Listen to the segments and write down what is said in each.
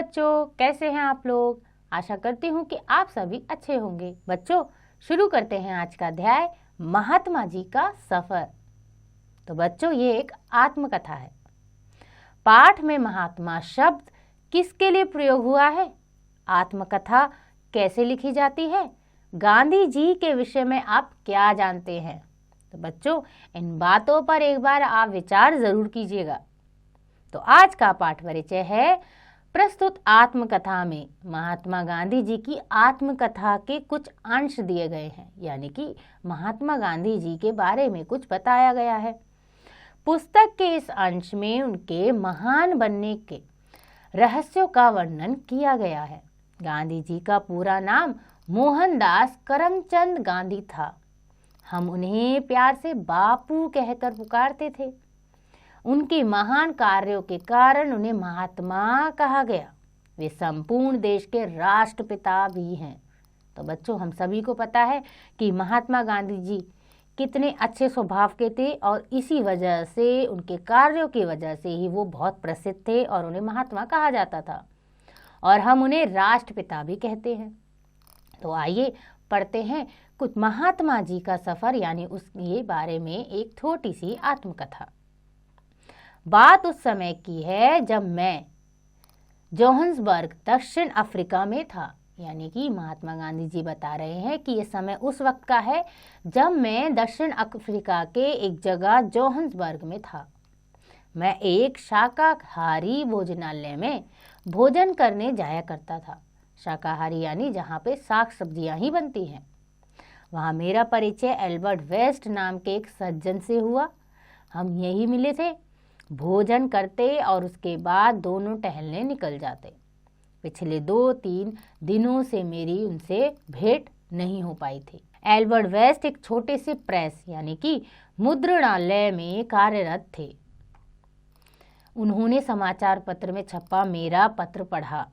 बच्चों, कैसे हैं आप लोग। आशा करती हूँ कि आप सभी अच्छे होंगे। बच्चों, शुरू करते हैं आज का अध्याय महात्मा जी का सफर। तो बच्चों, ये एक आत्मकथा है। पाठ में महात्मा शब्द किसके लिए प्रयोग हुआ है, आत्मकथा कैसे लिखी जाती है, गांधी जी के विषय में आप क्या जानते हैं। तो बच्चों, इन बातों पर एक बार आप विचार जरूर कीजिएगा। तो आज का पाठ परिचय है। प्रस्तुत आत्मकथा में महात्मा गांधी जी की आत्मकथा के कुछ अंश दिए गए हैं, यानी कि महात्मा गांधी जी के बारे में कुछ बताया गया है। पुस्तक के इस अंश में उनके महान बनने के रहस्यों का वर्णन किया गया है। गांधी जी का पूरा नाम मोहनदास करमचंद गांधी था। हम उन्हें प्यार से बापू कहकर पुकारते थे। उनके महान कार्यों के कारण उन्हें महात्मा कहा गया। वे संपूर्ण देश के राष्ट्रपिता भी हैं। तो बच्चों, हम सभी को पता है कि महात्मा गांधी जी कितने अच्छे स्वभाव के थे और इसी वजह से, उनके कार्यों की वजह से ही वो बहुत प्रसिद्ध थे और उन्हें महात्मा कहा जाता था और हम उन्हें राष्ट्रपिता भी कहते हैं। तो आइए पढ़ते हैं कुछ महात्मा जी का सफर, यानी उसके बारे में एक छोटी सी आत्मकथा। बात उस समय की है जब मैं जोहान्सबर्ग दक्षिण अफ्रीका में था। यानी कि महात्मा गांधी जी बता रहे हैं कि यह समय उस वक्त का है जब मैं दक्षिण अफ्रीका के एक जगह जोहान्सबर्ग में था। मैं एक शाकाहारी भोजनालय में भोजन करने जाया करता था। शाकाहारी यानी जहाँ पे साग सब्जियाँ ही बनती हैं। वहाँ मेरा परिचय एल्बर्ट वेस्ट नाम के एक सज्जन से हुआ। हम यही मिले थे, भोजन करते और उसके बाद दोनों टहलने निकल जाते। पिछले 2-3 दिनों से मेरी उनसे भेंट नहीं हो पाई थी। एल्बर्ट वेस्ट एक छोटे से प्रेस यानी कि मुद्रणालय में कार्यरत थे। उन्होंने समाचार पत्र में छपा मेरा पत्र पढ़ा।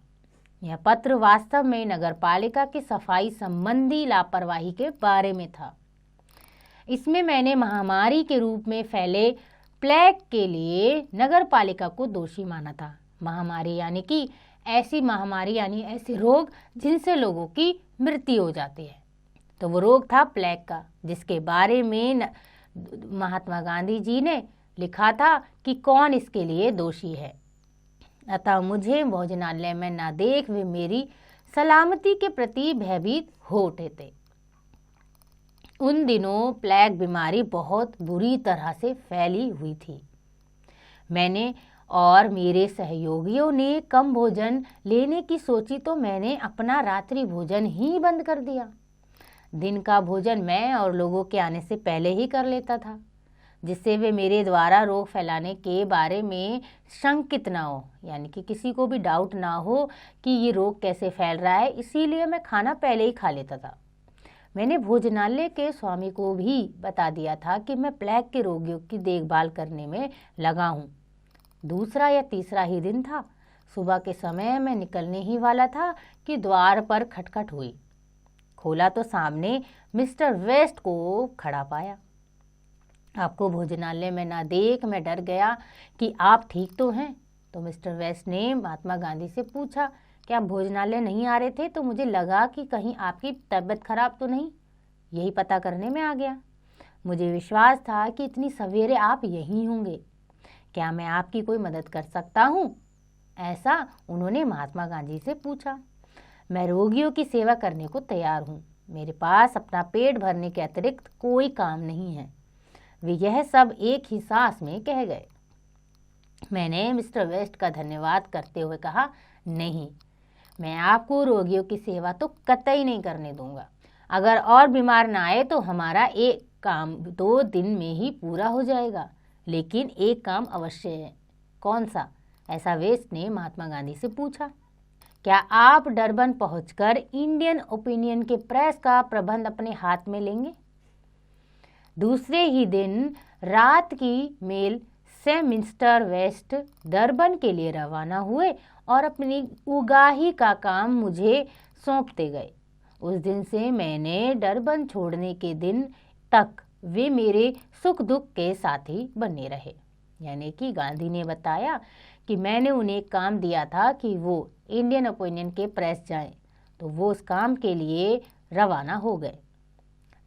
यह पत्र वास्तव में नगरपालिका की सफाई संबंधी लापरवाही के बारे में था। इसमें मैंने महामारी के रूप में फैले प्लेग के लिए नगरपालिका को दोषी माना था। महामारी यानी कि ऐसी महामारी यानी ऐसे रोग जिनसे लोगों की मृत्यु हो जाती है। तो वो रोग था प्लेग का, जिसके बारे में महात्मा गांधी जी ने लिखा था कि कौन इसके लिए दोषी है। अतः मुझे भोजनालय में न देख वे मेरी सलामती के प्रति भयभीत हो उठे थे। उन दिनों प्लेग बीमारी बहुत बुरी तरह से फैली हुई थी। मैंने और मेरे सहयोगियों ने कम भोजन लेने की सोची तो मैंने अपना रात्रि भोजन ही बंद कर दिया। दिन का भोजन मैं और लोगों के आने से पहले ही कर लेता था, जिससे वे मेरे द्वारा रोग फैलाने के बारे में शंकित ना हो, यानी कि किसी को भी डाउट ना हो कि ये रोग कैसे फैल रहा है। इसीलिए मैं खाना पहले ही खा लेता था। मैंने भोजनालय के स्वामी को भी बता दिया था कि मैं प्लेग के रोगियों की देखभाल करने में लगा हूँ। दूसरा या तीसरा ही दिन था। सुबह के समय मैं निकलने ही वाला था कि द्वार पर खटखट हुई। खोला तो सामने मिस्टर वेस्ट को खड़ा पाया। आपको भोजनालय में ना देख मैं डर गया कि आप ठीक तो हैं। तो मिस्टर वेस्ट ने महात्मा गांधी से पूछा कि आप भोजनालय नहीं आ रहे थे, तो मुझे लगा कि कहीं आपकी तबीयत खराब तो नहीं, यही पता करने में आ गया। मुझे विश्वास था कि इतनी सवेरे आप यहीं होंगे। क्या मैं आपकी कोई मदद कर सकता हूँ? ऐसा उन्होंने महात्मा गांधी से पूछा। मैं रोगियों की सेवा करने को तैयार हूँ। मेरे पास अपना पेट भरने के अतिरिक्त कोई काम नहीं है। वे यह सब एक ही सांस में कह गए। मैंने मिस्टर वेस्ट का धन्यवाद करते हुए कहा, नहीं, मैं आपको रोगियों की सेवा तो कतई नहीं करने दूंगा। अगर और बीमार ना आए तो हमारा एक काम 2 दिन में ही पूरा हो जाएगा, लेकिन एक काम अवश्य है। कौन सा? ऐसा वेस्ट ने महात्मा गांधी से पूछा। क्या आप डरबन पहुंचकर इंडियन ओपिनियन के प्रेस का प्रबंध अपने हाथ में लेंगे? दूसरे ही दिन रात की मेल से मिस्टर वेस्ट डरबन के लिए रवाना हुए और अपनी उगाही का काम मुझे सौंपते गए। उस दिन से मैंने डरबन छोड़ने के दिन तक वे मेरे सुख दुख के साथी बने रहे। यानी कि गांधी ने बताया कि मैंने उन्हें एक काम दिया था कि वो इंडियन ओपिनियन के प्रेस जाएं, तो वो उस काम के लिए रवाना हो गए।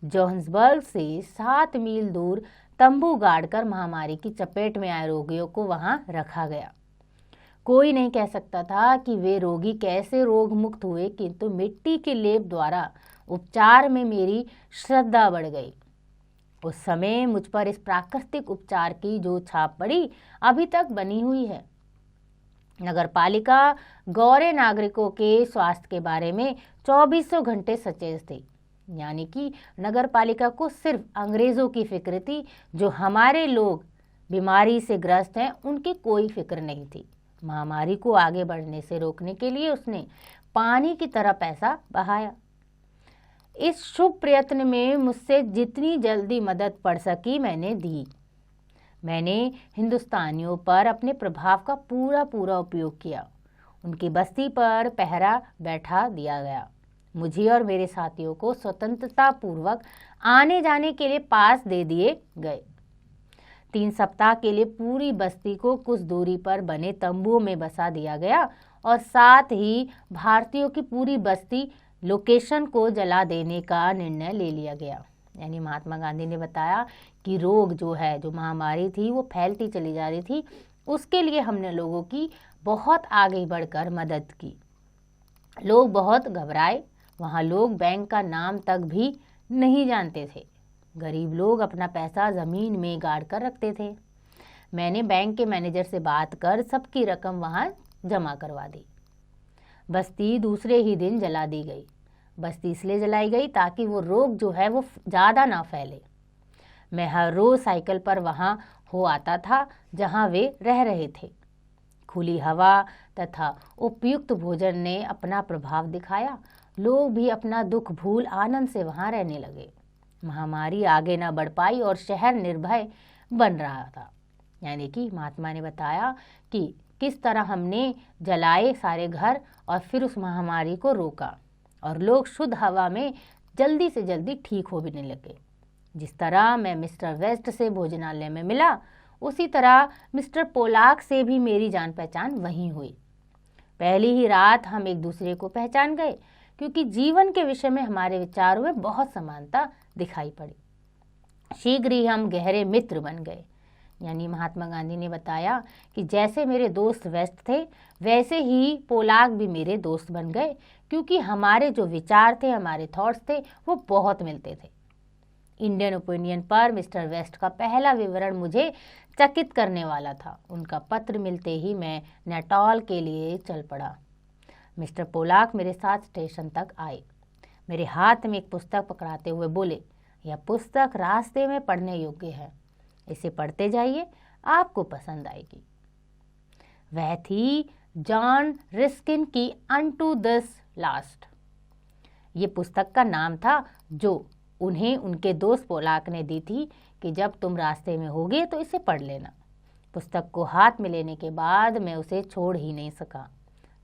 जोहान्सबर्ग से 7 मील दूर तंबू गाड़कर महामारी की चपेट में आए रोगियों को वहां रखा गया। कोई नहीं कह सकता था कि वे रोगी कैसे रोग मुक्त हुए, किंतु मिट्टी के लेप द्वारा उपचार में मेरी श्रद्धा बढ़ गई। उस समय मुझ पर इस प्राकृतिक उपचार की जो छाप पड़ी अभी तक बनी हुई है। नगरपालिका गौरे नागरिकों के स्वास्थ्य के बारे में 2400 घंटे सचेत थे, यानी कि नगरपालिका को सिर्फ अंग्रेजों की फिक्र थी। जो हमारे लोग बीमारी से ग्रस्त हैं उनकी कोई फिक्र नहीं थी। महामारी को आगे बढ़ने से रोकने के लिए उसने पानी की तरह पैसा बहाया। इस शुभ प्रयत्न में मुझसे जितनी जल्दी मदद पड़ सकी मैंने दी। मैंने हिंदुस्तानियों पर अपने प्रभाव का पूरा उपयोग किया। उनकी बस्ती पर पहरा बैठा दिया गया। मुझे और मेरे साथियों को स्वतंत्रता पूर्वक आने जाने के लिए पास दे दिए गए। 3 सप्ताह के लिए पूरी बस्ती को कुछ दूरी पर बने तंबुओं में बसा दिया गया और साथ ही भारतीयों की पूरी बस्ती लोकेशन को जला देने का निर्णय ले लिया गया। यानी महात्मा गांधी ने बताया कि रोग जो है, जो महामारी थी, वो फैलती चली जा रही थी। उसके लिए हमने लोगों की बहुत आगे बढ़कर मदद की। लोग बहुत घबराए। वहाँ लोग बैंक का नाम तक भी नहीं जानते थे। गरीब लोग अपना पैसा ज़मीन में गाड़ कर रखते थे। मैंने बैंक के मैनेजर से बात कर सबकी रकम वहाँ जमा करवा दी। बस्ती दूसरे ही दिन जला दी गई। बस्ती इसलिए जलाई गई ताकि वो रोग जो है वो ज़्यादा ना फैले। मैं हर रोज़ साइकिल पर वहाँ हो आता था जहाँ वे रह रहे थे। खुली हवा तथा उपयुक्त भोजन ने अपना प्रभाव दिखाया। लोग भी अपना दुख भूल आनंद से वहाँ रहने लगे। महामारी आगे न बढ़ पाई और शहर निर्भय बन रहा था। यानी कि महात्मा ने बताया कि किस तरह हमने जलाए सारे घर और फिर उस महामारी को रोका और लोग शुद्ध हवा में जल्दी से जल्दी ठीक होने लगे। जिस तरह मैं मिस्टर वेस्ट से भोजनालय में मिला, उसी तरह मिस्टर पोलाक से भी मेरी जान पहचान वहीं हुई। पहली ही रात हम एक दूसरे को पहचान गए, क्योंकि जीवन के विषय में हमारे विचारों में बहुत समानता दिखाई पड़ी। शीघ्र ही हम गहरे मित्र बन गए। यानी महात्मा गांधी ने बताया कि जैसे मेरे दोस्त वेस्ट थे, वैसे ही पोलाक भी मेरे दोस्त बन गए, क्योंकि हमारे जो विचार थे, हमारे थॉट्स थे, वो बहुत मिलते थे। इंडियन ओपिनियन पर मिस्टर वेस्ट का पहला विवरण मुझे चकित करने वाला था। उनका पत्र मिलते ही मैं नेटॉल के लिए चल पड़ा। मिस्टर पोलाक मेरे साथ स्टेशन तक आए। मेरे हाथ में एक पुस्तक पकड़ाते हुए बोले, यह पुस्तक रास्ते में पढ़ने योग्य है, इसे पढ़ते जाइए, आपको पसंद आएगी। वह थी जॉन रस्किन की अनटू दिस लास्ट। ये पुस्तक का नाम था जो उन्हें उनके दोस्त पोलाक ने दी थी कि जब तुम रास्ते में होगे तो इसे पढ़ लेना। पुस्तक को हाथ में लेने के बाद मैं उसे छोड़ ही नहीं सका।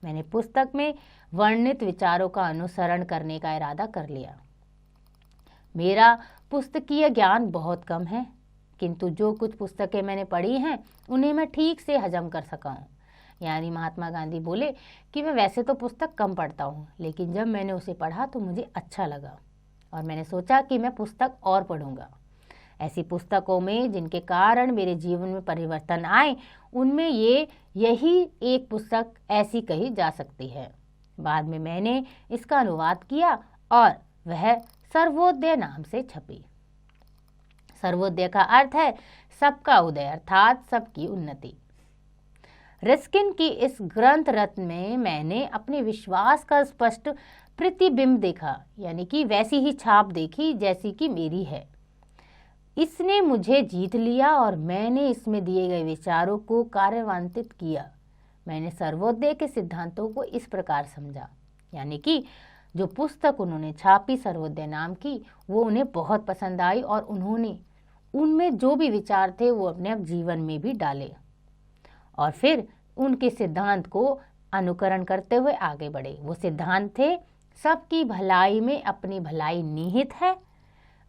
मैंने पुस्तक में वर्णित विचारों का अनुसरण करने का इरादा कर लिया। मेरा पुस्तकीय ज्ञान बहुत कम है, किंतु जो कुछ पुस्तकें मैंने पढ़ी हैं उन्हें मैं ठीक से हजम कर सका हूँ। यानी महात्मा गांधी बोले कि मैं वैसे तो पुस्तक कम पढ़ता हूँ, लेकिन जब मैंने उसे पढ़ा तो मुझे अच्छा लगा और मैंने सोचा कि मैं पुस्तक और पढ़ूंगा। ऐसी पुस्तकों में जिनके कारण मेरे जीवन में परिवर्तन आए, उनमें यही एक पुस्तक ऐसी कही जा सकती है। बाद में मैंने इसका अनुवाद किया और वह सर्वोदय नाम से छपी। सर्वोदय का अर्थ है सबका उदय, अर्थात सबकी उन्नति। रस्किन की इस ग्रंथ रत्न में मैंने अपने विश्वास का स्पष्ट प्रतिबिंब देखा, यानी कि वैसी ही छाप देखी जैसी कि मेरी है। इसने मुझे जीत लिया और मैंने इसमें दिए गए विचारों को कार्यान्वित किया। मैंने सर्वोदय के सिद्धांतों को इस प्रकार समझा, यानी कि जो पुस्तक उन्होंने छापी सर्वोदय नाम की, वो उन्हें बहुत पसंद आई और उन्होंने उनमें जो भी विचार थे वो अपने जीवन में भी डाले और फिर उनके सिद्धांत को अनुकरण करते हुए आगे बढ़े। वो सिद्धांत थे, सबकी भलाई में अपनी भलाई निहित है,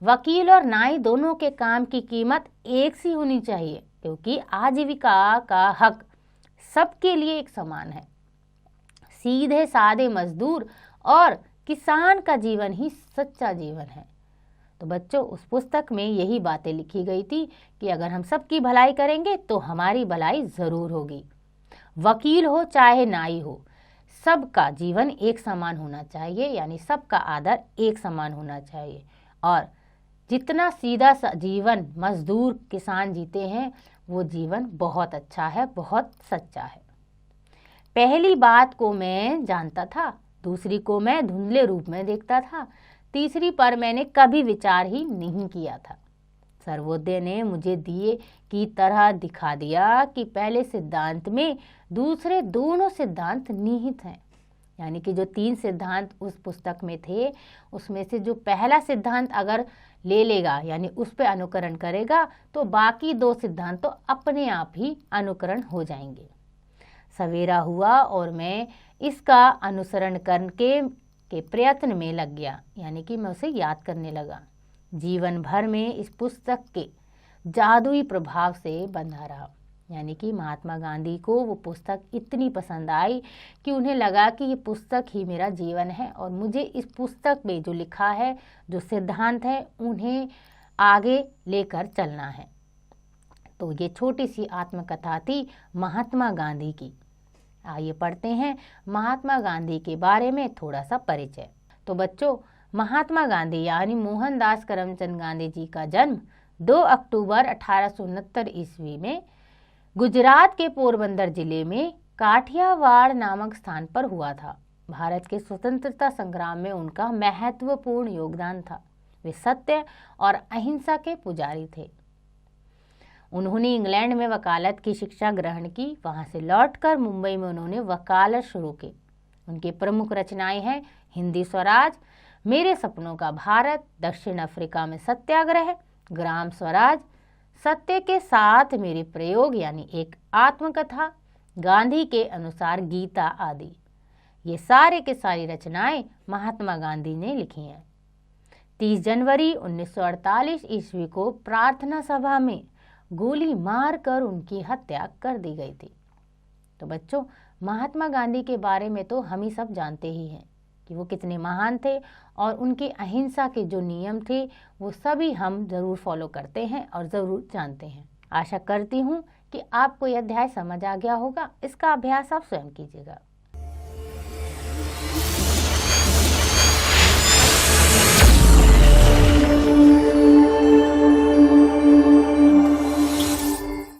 वकील और नाई दोनों के काम की कीमत एक सी होनी चाहिए, क्योंकि आजीविका का हक सबके लिए एक समान है। सीधे साधे मजदूर और किसान का जीवन ही सच्चा जीवन है। तो बच्चों, उस पुस्तक में यही बातें लिखी गई थी कि अगर हम सबकी भलाई करेंगे तो हमारी भलाई ज़रूर होगी। वकील हो चाहे नाई हो, सबका जीवन एक समान होना चाहिए, यानी सबका आदर एक समान होना चाहिए। और जितना सीधा जीवन मजदूर किसान जीते हैं वो जीवन बहुत अच्छा है, बहुत सच्चा है। पहली बात को मैं जानता था, दूसरी को मैं धुंधले रूप में देखता था, तीसरी पर मैंने कभी विचार ही नहीं किया था। सर्वोदय ने मुझे दिए की तरह दिखा दिया कि पहले सिद्धांत में दूसरे दोनों सिद्धांत निहित हैं। यानी कि जो 3 सिद्धांत उस पुस्तक में थे, उसमें से जो पहला सिद्धांत अगर ले लेगा यानी उस पर अनुकरण करेगा तो बाकी 2 सिद्धांत तो अपने आप ही अनुकरण हो जाएंगे। सवेरा हुआ और मैं इसका अनुसरण करके के प्रयत्न में लग गया, यानी कि मैं उसे याद करने लगा। जीवन भर में इस पुस्तक के जादुई प्रभाव से बंधा रहा। यानी कि महात्मा गांधी को वो पुस्तक इतनी पसंद आई कि उन्हें लगा कि ये पुस्तक ही मेरा जीवन है और मुझे इस पुस्तक में जो लिखा है, जो सिद्धांत है, उन्हें आगे लेकर चलना है। तो ये छोटी सी आत्मकथा थी महात्मा गांधी की। आइए पढ़ते हैं महात्मा गांधी के बारे में थोड़ा सा परिचय। तो बच्चों, महात्मा गांधी यानी मोहनदास करमचंद गांधी जी का जन्म 2 अक्टूबर 1869 ईस्वी में गुजरात के पोरबंदर जिले में काठियावाड़ नामक स्थान पर हुआ था। भारत के स्वतंत्रता संग्राम में उनका महत्वपूर्ण योगदान था। वे सत्य और अहिंसा के पुजारी थे। उन्होंने इंग्लैंड में वकालत की शिक्षा ग्रहण की। वहां से लौटकर मुंबई में उन्होंने वकालत शुरू की। उनके प्रमुख रचनाएं हैं हिंदी स्वराज, मेरे सपनों का भारत, दक्षिण अफ्रीका में सत्याग्रह, ग्राम स्वराज, सत्य के साथ मेरे प्रयोग यानी एक आत्मकथा, गांधी के अनुसार गीता आदि। ये सारे के सारी रचनाएं महात्मा गांधी ने लिखी हैं। 30 जनवरी 1948 ईस्वी को प्रार्थना सभा में गोली मारकर उनकी हत्या कर दी गई थी। तो बच्चों, महात्मा गांधी के बारे में तो हम ही सब जानते ही हैं कि वो कितने महान थे और उनके अहिंसा के जो नियम थे वो सभी हम ज़रूर फॉलो करते हैं और ज़रूर जानते हैं। आशा करती हूँ कि आपको यह अध्याय समझ आ गया होगा। इसका अभ्यास आप स्वयं कीजिएगा।